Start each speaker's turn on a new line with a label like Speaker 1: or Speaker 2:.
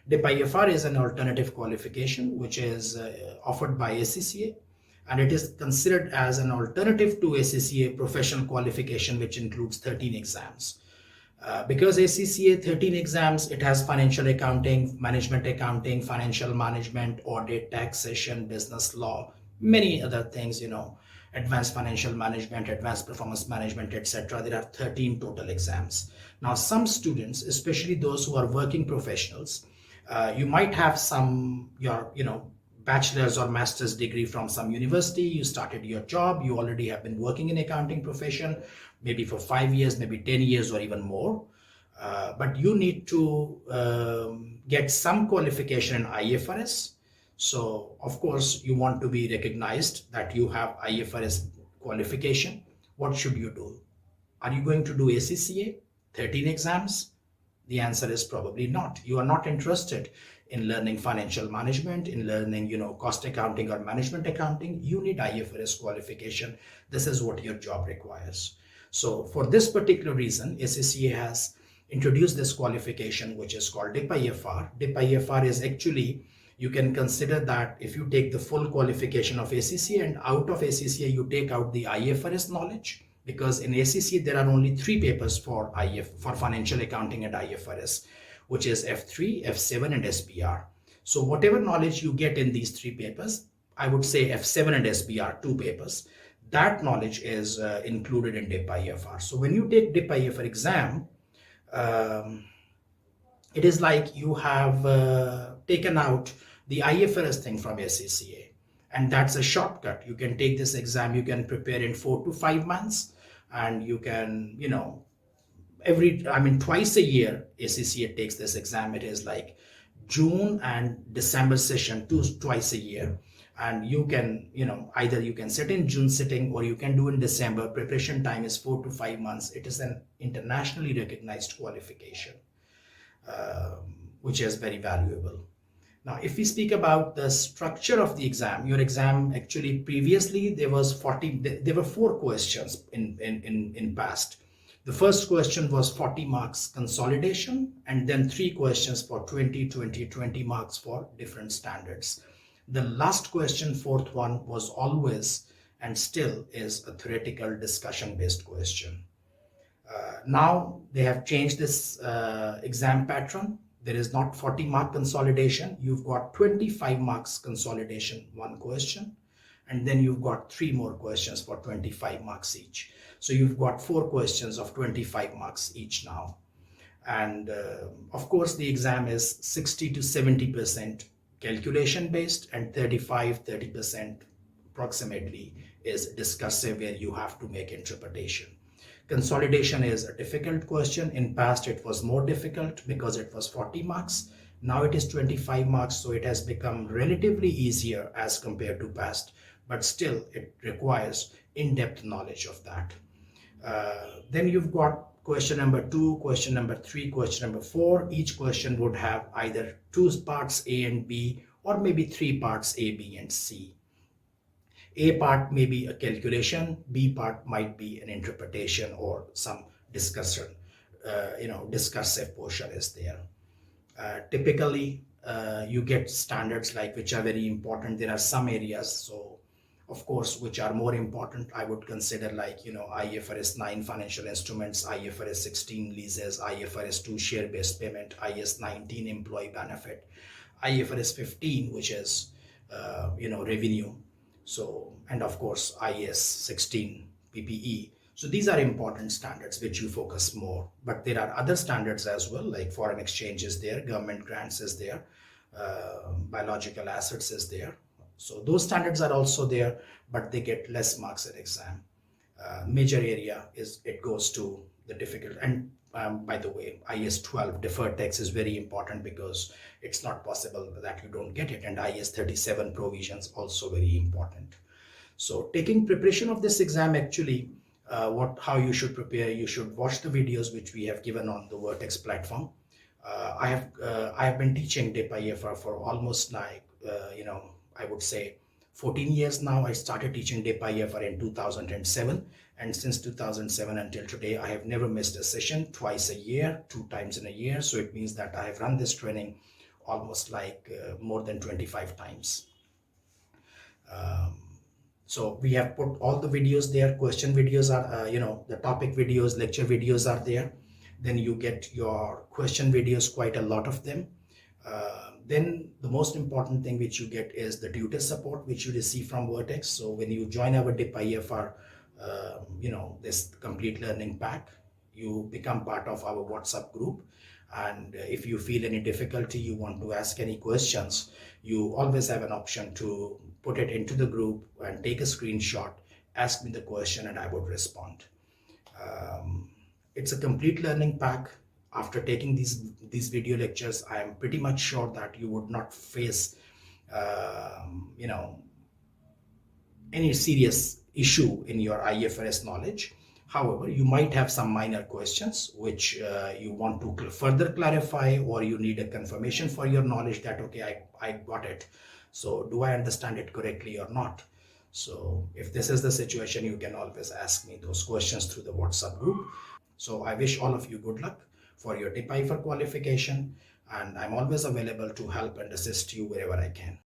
Speaker 1: DIP-IFR is an alternative qualification which is offered by ACCA, and it is considered as an alternative to ACCA professional qualification, which includes 13 exams. Because ACCA 13 exams, it has financial accounting, management accounting, financial management, audit, taxation, business law, many other things, advanced financial management, advanced performance management, etc. There are 13 total exams. Now, some students, especially those who are working professionals, you might have your bachelor's or master's degree from some university. You started your job, you already have been working in accounting profession, maybe for 5 years, maybe 10 years or even more. But you need to get some qualification in IFRS. So of course you want to be recognized that you have IFRS qualification. What should you do? Are you going to do ACCA 13 exams? The answer is probably not. You are not interested in learning financial management, in learning, cost accounting or management accounting. You need IFRS qualification. This is what your job requires. So for this particular reason, ACCA has introduced this qualification, which is called DIP-IFR. DIP-IFR is actually, you can consider that if you take the full qualification of ACCA and out of ACCA, you take out the IFRS knowledge, because in ACCA, there are only 3 papers for financial accounting and IFRS, which is F3, F7, and SBR. So whatever knowledge you get in these 3 papers, I would say F7 and SBR, 2 papers, that knowledge is included in DIP-IFR. So when you take DIP-IFR exam, it is like you have taken out the IFRS thing from ACCA. And that's a shortcut. You can take this exam, you can prepare in 4 to 5 months, and you can, twice a year, ACCA takes this exam. It is like June and December session, twice a year. And you can, either you can sit in June sitting or you can do in December. Preparation time is 4 to 5 months. It is an internationally recognized qualification, which is very valuable. Now, if we speak about the structure of the exam, your exam actually previously there were 4 questions in past. The first question was 40 marks consolidation, and then 3 questions for 20 marks for different standards. The last question, 4th one, was always and still is a theoretical discussion based question. Now they have changed this exam pattern. There is not 40 mark consolidation. You've got 25 marks consolidation, 1 question, and then you've got 3 more questions for 25 marks each. So you've got 4 questions of 25 marks each now. And of course, the exam is 60 to 70% calculation based, and 30% approximately is discursive, where you have to make interpretation. Consolidation is a difficult question. In past, it was more difficult because it was 40 marks. Now it is 25 marks, so it has become relatively easier as compared to past, but still it requires in-depth knowledge of that. Then you've got question number 2, question number 3, question number 4. Each question would have either 2 parts A and B, or maybe 3 parts A, B, and C. A part may be a calculation, B part might be an interpretation or some discussion, discursive portion is there. Typically, you get standards like which are very important. There are some areas, so of course, which are more important. I would consider like, IFRS 9 financial instruments, IFRS 16 leases, IFRS 2 share-based payment, IAS 19 employee benefit, IFRS 15, which is, revenue. So, and of course, IAS 16 PPE. So these are important standards which you focus more, but there are other standards as well, like foreign exchange is there, government grants is there, biological assets is there. So those standards are also there, but they get less marks in exam. Major area is it goes to the difficult. And by the way, IAS 12 deferred tax is very important because it's not possible that you don't get it. And IAS 37 provisions also very important. So taking preparation of this exam, actually, how you should prepare, you should watch the videos which we have given on the Vertex platform. I have been teaching DIP-IFR for almost like, I would say 14 years now. I started teaching DIP-IFR in 2007, and since 2007 until today, I have never missed a session, twice a year, 2 times in a year. So it means that I have run this training almost like more than 25 times. So we have put all the videos there. Question videos are, the topic videos, lecture videos are there. Then you get your question videos, quite a lot of them. Then the most important thing which you get is the tutor support, which you receive from Vertex. So when you join our DIP IFR, this complete learning pack, you become part of our WhatsApp group. And if you feel any difficulty, you want to ask any questions, you always have an option to put it into the group and take a screenshot, ask me the question, and I would respond. It's a complete learning pack. After taking these video lectures, I am pretty much sure that you would not face any serious issue in your IFRS knowledge. However, you might have some minor questions which you want to further clarify, or you need a confirmation for your knowledge that, okay, I got it. So do I understand it correctly or not? So if this is the situation, you can always ask me those questions through the WhatsApp group. So I wish all of you good luck for your DIP IFR qualification, and I'm always available to help and assist you wherever I can.